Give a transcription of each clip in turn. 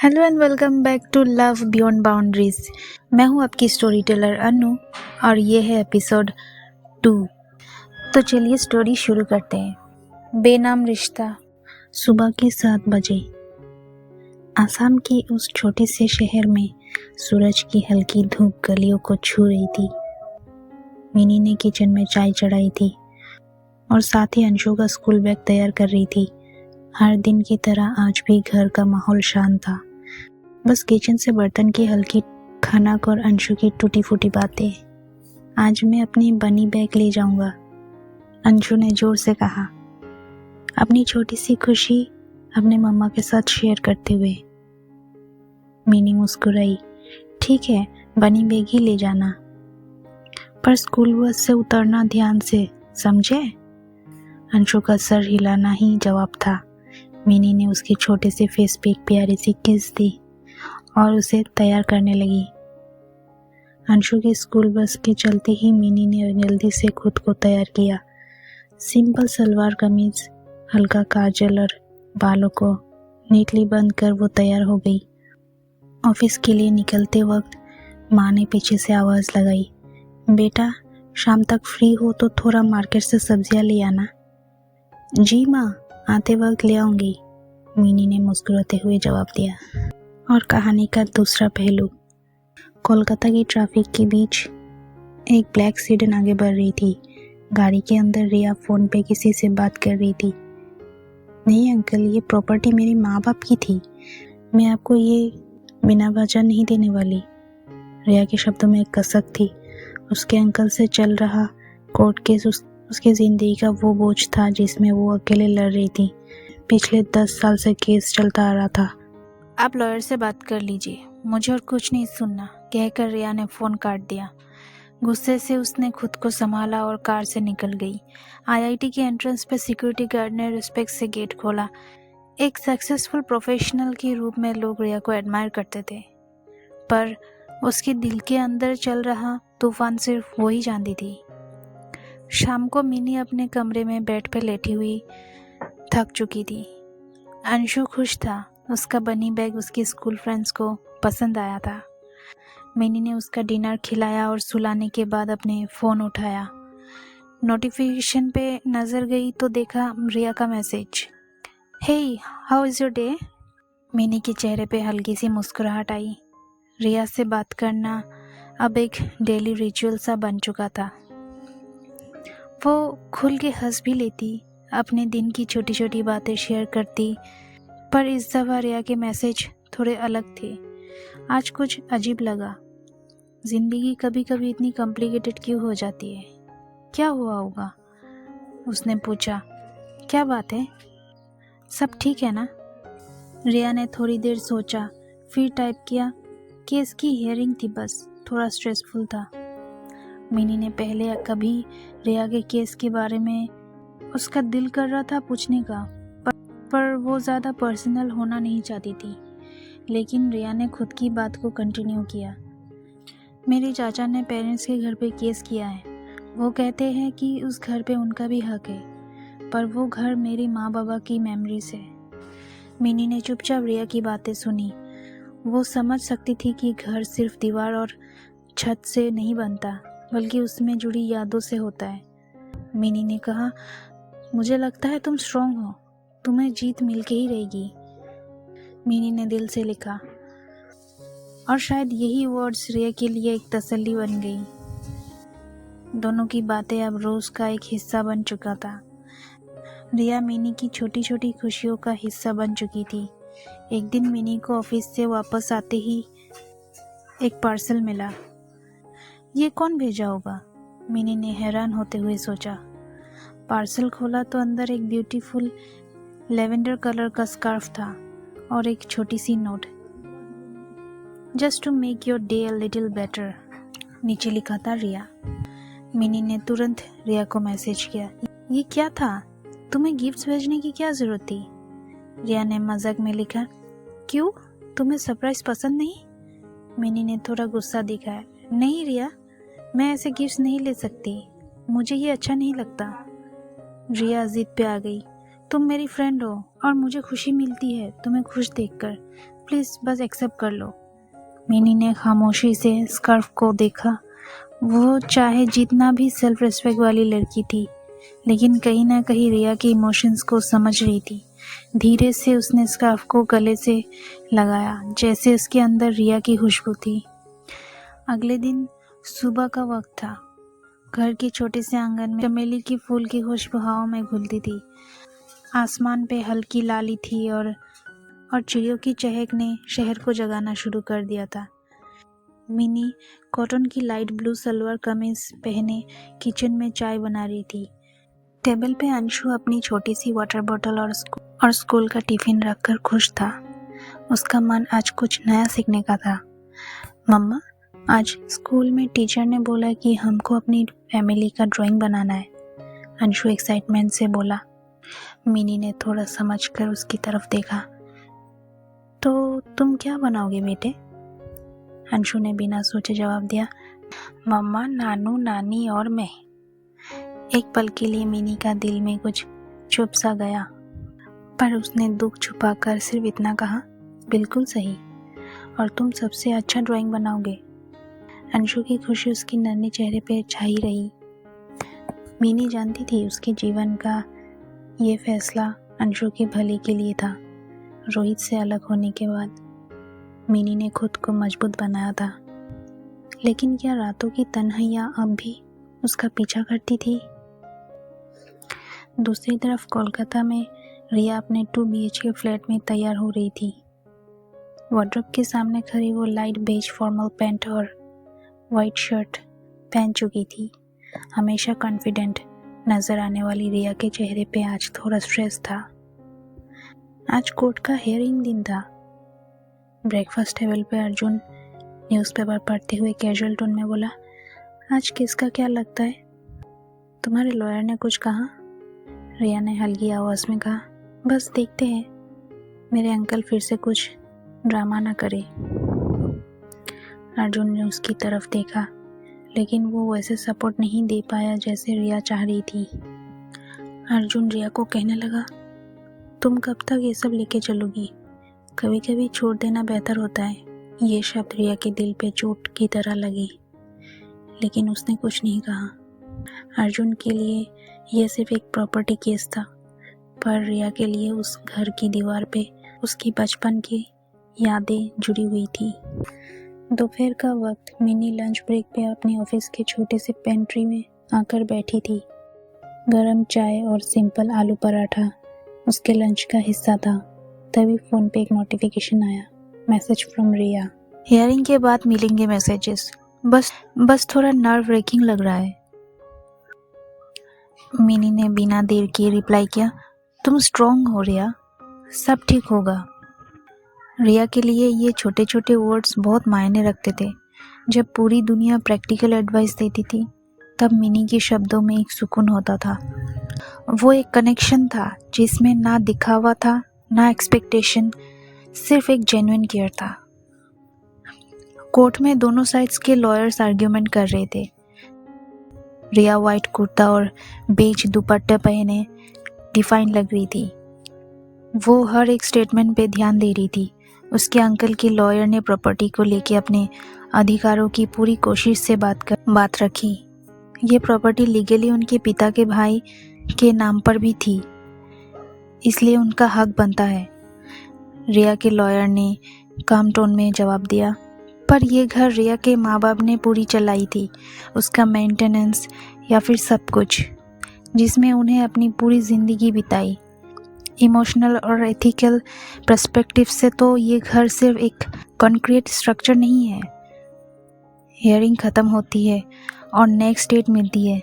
Hello and welcome back to love beyond boundaries. मैं हूं आपकी स्टोरी टेलर अनु और ये है एपिसोड 2। तो चलिए स्टोरी शुरू करते हैं। बेनाम रिश्ता। सुबह के 7 बजे आसाम के उस छोटे से शहर में सूरज की हल्की धूप गलियों को छू रही थी। मिनी ने किचन में चाय चढ़ाई थी और साथ ही अंशु का स्कूल बैग तैयार कर रही थी। हर दिन की तरह आज भी घर का माहौल शांत था। बस किचन से बर्तन की हल्की खनक और अंशु की टूटी फूटी बातें। आज मैं अपनी बनी बैग ले जाऊंगा, अंशु ने जोर से कहा, अपनी छोटी सी खुशी अपने मम्मा के साथ शेयर करते हुए। मिनी मुस्कुराई। ठीक है, बनी बैग ही ले जाना, पर स्कूल बस से उतरना ध्यान से, समझे? अंशु का सर हिलाना ही जवाब था। मिनी ने उसके छोटे से फेस पे एक प्यारी सी किस दी और उसे तैयार करने लगी। अंशु के स्कूल बस के चलते ही मिनी ने जल्दी से खुद को तैयार किया। सिंपल सलवार कमीज, हल्का काजल और बालों को नीटली बंद कर वो तैयार हो गई। ऑफिस के लिए निकलते वक्त माँ ने पीछे से आवाज़ लगाई, बेटा शाम तक फ्री हो तो थोड़ा मार्केट से सब्जियां ले आना। जी माँ, आते वक्त ले आऊंगी, मिनी ने मुस्कुराते हुए जवाब दिया। और कहानी का दूसरा पहलू। कोलकाता की ट्रैफिक के बीच एक ब्लैक सीडन आगे बढ़ रही थी। गाड़ी के अंदर रिया फोन पे किसी से बात कर रही थी। नहीं अंकल, ये प्रॉपर्टी मेरे माँ बाप की थी, मैं आपको ये बिना वजह नहीं देने वाली। रिया के शब्दों में एक कसक थी। उसके अंकल से चल रहा कोर्ट केस उसके जिंदगी का वो बोझ था जिसमें वो अकेले लड़ रही थी। पिछले 10 साल से केस चलता आ रहा था। आप लॉयर से बात कर लीजिए, मुझे और कुछ नहीं सुनना, कहकर रिया ने फ़ोन काट दिया। गुस्से से उसने खुद को संभाला और कार से निकल गई। आईआईटी के एंट्रेंस पे सिक्योरिटी गार्ड ने रिस्पेक्ट से गेट खोला। एक सक्सेसफुल प्रोफेशनल के रूप में लोग रिया को एडमायर करते थे, पर उसके दिल के अंदर चल रहा तूफान सिर्फ वो ही जानती थी। शाम को मिनी अपने कमरे में बेड पे लेटी हुई थक चुकी थी। अंशु खुश था। उसका बनी बैग उसके स्कूल फ्रेंड्स को पसंद आया था। मिनी ने उसका डिनर खिलाया और सुलाने के बाद अपने फ़ोन उठाया। नोटिफिकेशन पे नज़र गई तो देखा रिया का message, hey how is your day. Mini के चेहरे पे हल्की सी मुस्कुराहट आई। रिया से बात करना अब एक डेली रिचुअल सा बन चुका था। वो खुल के हंस भी लेती, अपने दिन की छोटी छोटी बातें शेयर करती, पर इस दफ़ा रिया के मैसेज थोड़े अलग थे। आज कुछ अजीब लगा। ज़िंदगी कभी कभी इतनी कॉम्प्लिकेटेड क्यों हो जाती है? क्या हुआ होगा? उसने पूछा। क्या बात है? सब ठीक है ना? रिया ने थोड़ी देर सोचा, फिर टाइप किया, केस की हियरिंग थी, बस थोड़ा स्ट्रेसफुल था। मिनी ने पहले कभी रिया के केस के बारे में उसका दिल कर रहा था पूछने का, पर वो ज़्यादा पर्सनल होना नहीं चाहती थी। लेकिन रिया ने खुद की बात को कंटिन्यू किया। मेरे चाचा ने पेरेंट्स के घर पे केस किया है। वो कहते हैं कि उस घर पे उनका भी हक है, पर वो घर मेरे माँ बाबा की मेमोरीज है। मिनी ने चुपचाप रिया की बातें सुनी। वो समझ सकती थी कि घर सिर्फ दीवार और छत से नहीं बनता, बल्कि उसमें जुड़ी यादों से होता है। मिनी ने कहा, मुझे लगता है तुम स्ट्रॉन्ग हो, तुम्हें जीत मिल के ही रहेगी। मिनी ने दिल से लिखा, और शायद यही वर्ड्स रिया के लिए एक तसल्ली बन गई। दोनों की बातें अब रोज का एक हिस्सा बन चुका था। रिया मिनी की छोटी छोटी खुशियों का हिस्सा बन चुकी थी। एक दिन मिनी को ऑफिस से वापस आते ही एक पार्सल मिला। ये कौन भेजा होगा? मिनी ने हैरान होते हुए सोचा। पार्सल खोला तो अंदर एक ब्यूटीफुल लेवेंडर कलर का स्कार्फ था और एक छोटी सी note, just to make your day a little better, नीचे लिखा था रिया। मिनी ने तुरंत रिया को मैसेज किया, ये क्या था? तुम्हें गिफ्ट्स भेजने की क्या जरूरत थी? रिया ने मजाक में लिखा, क्यों, तुम्हें सरप्राइज पसंद नहीं? मिनी ने थोड़ा गुस्सा दिखाया, नहीं रिया, मैं ऐसे गिफ्ट्स नहीं ले सकती, मुझे ये अच्छा नहीं लगता। रिया जिद पे आ गई, तुम मेरी फ्रेंड हो और मुझे खुशी मिलती है तुम्हें खुश देखकर। प्लीज़ बस एक्सेप्ट कर लो। मिनी ने खामोशी से स्कार्फ को देखा। वो चाहे जितना भी सेल्फ रिस्पेक्ट वाली लड़की थी, लेकिन कहीं ना कहीं रिया के इमोशंस को समझ रही थी। धीरे से उसने स्कार्फ को गले से लगाया, जैसे उसके अंदर रिया की खुशबू थी। अगले दिन सुबह का वक्त था। घर के छोटे से आंगन में चमेली की फूल की खुशबू हवा में घुलती थी। आसमान पे हल्की लाली थी और चिड़ियों की चहक ने शहर को जगाना शुरू कर दिया था। मिनी कॉटन की लाइट ब्लू सलवार कमीज पहने किचन में चाय बना रही थी। टेबल पे अंशु अपनी छोटी सी वाटर बोतल और स्कूल का टिफिन रखकर खुश था। उसका मन आज कुछ नया सीखने का था। मम्मा, आज स्कूल में टीचर ने बोला कि हमको अपनी फैमिली का ड्राइंग बनाना है, अंशु एक्साइटमेंट से बोला। मिनी ने थोड़ा समझकर उसकी तरफ देखा। तो तुम क्या बनाओगे बेटे? अंशु ने बिना सोचे जवाब दिया। मम्मा, नानू, नानी और मैं। एक पल के लिए मिनी का दिल में कुछ चुप सा गया, पर उसने दुख छुपाकर सिर्फ इतना कहा, बिल्कुल सही, और तुम सबसे अच्छा ड्राइंग बनाओगे। अंशु की खुशी उसके नन्हे चेहरे पे छाई रही। मिनी जानती थी उसके जीवन का ये फैसला अंशु के भले के लिए था। रोहित से अलग होने के बाद मिनी ने खुद को मजबूत बनाया था, लेकिन क्या रातों की तन्हाइयाँ अब भी उसका पीछा करती थी? दूसरी तरफ कोलकाता में रिया अपने 2 BHK फ्लैट में तैयार हो रही थी। वार्डरोब के सामने खड़ी वो लाइट बेज फॉर्मल पैंट और वाइट शर्ट पहन चुकी थी। हमेशा कॉन्फिडेंट नजर आने वाली रिया के चेहरे पे आज थोड़ा स्ट्रेस था। आज कोर्ट का हियरिंग दिन था। ब्रेकफास्ट टेबल पे अर्जुन न्यूज़पेपर पढ़ते हुए कैजुअल टोन में बोला, आज किसका क्या लगता है? तुम्हारे लॉयर ने कुछ कहा? रिया ने हल्की आवाज़ में कहा, बस देखते हैं, मेरे अंकल फिर से कुछ ड्रामा ना करे। अर्जुन ने उसकी तरफ देखा, लेकिन वो वैसे सपोर्ट नहीं दे पाया जैसे रिया चाह रही थी। अर्जुन रिया को कहने लगा, तुम कब तक ये सब लेके चलोगी? कभी कभी छोड़ देना बेहतर होता है। ये शब्द रिया के दिल पे चोट की तरह लगी, लेकिन उसने कुछ नहीं कहा। अर्जुन के लिए यह सिर्फ एक प्रॉपर्टी केस था, पर रिया के लिए उस घर की दीवार पे उसकी बचपन की यादें जुड़ी हुई थी। दोपहर का वक्त, मिनी लंच ब्रेक पे अपने ऑफिस के छोटे से पेंट्री में आकर बैठी थी। गरम चाय और सिंपल आलू पराठा उसके लंच का हिस्सा था। तभी फ़ोन पे एक नोटिफिकेशन आया, मैसेज फ्रॉम रिया। हियरिंग के बाद मिलेंगे मैसेजेस, बस थोड़ा नर्व ब्रेकिंग लग रहा है। मिनी ने बिना देर किए रिप्लाई किया, तुम स्ट्रॉन्ग हो रिया, सब ठीक होगा। रिया के लिए ये छोटे छोटे वर्ड्स बहुत मायने रखते थे। जब पूरी दुनिया प्रैक्टिकल एडवाइस देती थी, तब मिनी के शब्दों में एक सुकून होता था। वो एक कनेक्शन था जिसमें ना दिखावा था, ना एक्सपेक्टेशन, सिर्फ एक जेन्युइन केयर था। कोर्ट में दोनों साइड्स के लॉयर्स आर्ग्यूमेंट कर रहे थे। रिया वाइट कुर्ता और बेज दुपट्टा पहने डिफाइन लग रही थी। वो हर एक स्टेटमेंट पे ध्यान दे रही थी। उसके अंकल के लॉयर ने प्रॉपर्टी को लेके अपने अधिकारों की पूरी कोशिश से बात रखी। ये प्रॉपर्टी लीगली उनके पिता के भाई के नाम पर भी थी, इसलिए उनका हक बनता है। रिया के लॉयर ने काम टोन में जवाब दिया, पर यह घर रिया के माँ बाप ने पूरी चलाई थी, उसका मेंटेनेंस या फिर सब कुछ, जिसमें उन्हें अपनी पूरी ज़िंदगी बिताई। इमोशनल और एथिकल पर्सपेक्टिव से तो ये घर सिर्फ एक कॉन्क्रीट स्ट्रक्चर नहीं है। हियरिंग ख़त्म होती है और नेक्स्ट डेट मिलती है।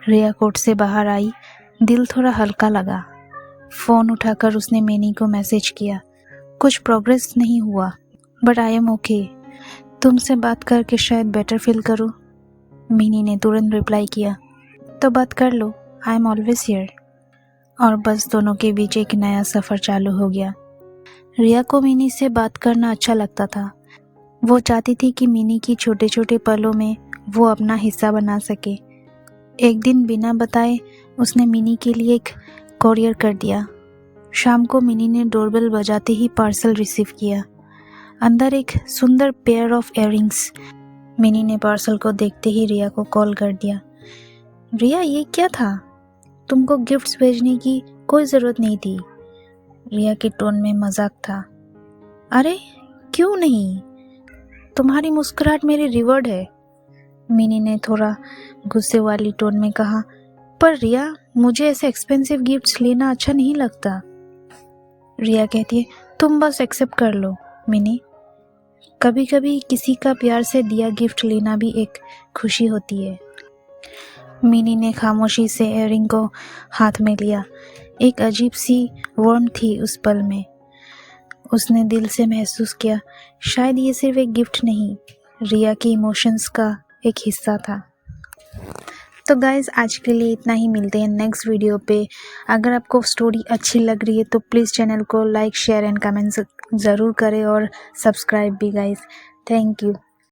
रिया कोर्ट से बाहर आई, दिल थोड़ा हल्का लगा। फ़ोन उठाकर उसने मिनी को मैसेज किया, कुछ प्रोग्रेस नहीं हुआ, बट आई एम ओके, तुमसे बात करके शायद बेटर फील करूँ। मिनी ने तुरंत रिप्लाई किया, तो बात कर लो, आई एम ऑलवेज हियर। और बस दोनों के बीच एक नया सफ़र चालू हो गया। रिया को मिनी से बात करना अच्छा लगता था। वो चाहती थी कि मिनी की छोटे छोटे पलों में वो अपना हिस्सा बना सके। एक दिन बिना बताए उसने मिनी के लिए एक कोरियर कर दिया। शाम को मिनी ने डोरबेल बजाते ही पार्सल रिसीव किया। अंदर एक सुंदर पेयर ऑफ इयररिंग्स। मिनी ने पार्सल को देखते ही रिया को कॉल कर दिया। रिया, ये क्या था? तुमको गिफ्ट्स भेजने की कोई ज़रूरत नहीं थी। रिया के टोन में मजाक था। अरे क्यों नहीं, तुम्हारी मुस्कुराहट मेरी रिवॉर्ड है, मिनी ने थोड़ा गुस्से वाली टोन में कहा। पर रिया, मुझे ऐसे एक्सपेंसिव गिफ्ट्स लेना अच्छा नहीं लगता। रिया कहती है, तुम बस एक्सेप्ट कर लो मिनी। कभी कभी किसी का प्यार से दिया गिफ्ट लेना भी एक खुशी होती है। मिनी ने खामोशी से इयररिंग को हाथ में लिया। एक अजीब सी वार्म थी उस पल में। उसने दिल से महसूस किया, शायद ये सिर्फ एक गिफ्ट नहीं, रिया के इमोशंस का एक हिस्सा था। तो गाइज़, आज के लिए इतना ही। मिलते हैं नेक्स्ट वीडियो पे। अगर आपको स्टोरी अच्छी लग रही है तो प्लीज़ चैनल को लाइक, शेयर एंड कमेंट ज़रूर करें और सब्सक्राइब भी गाइज़। Thank you.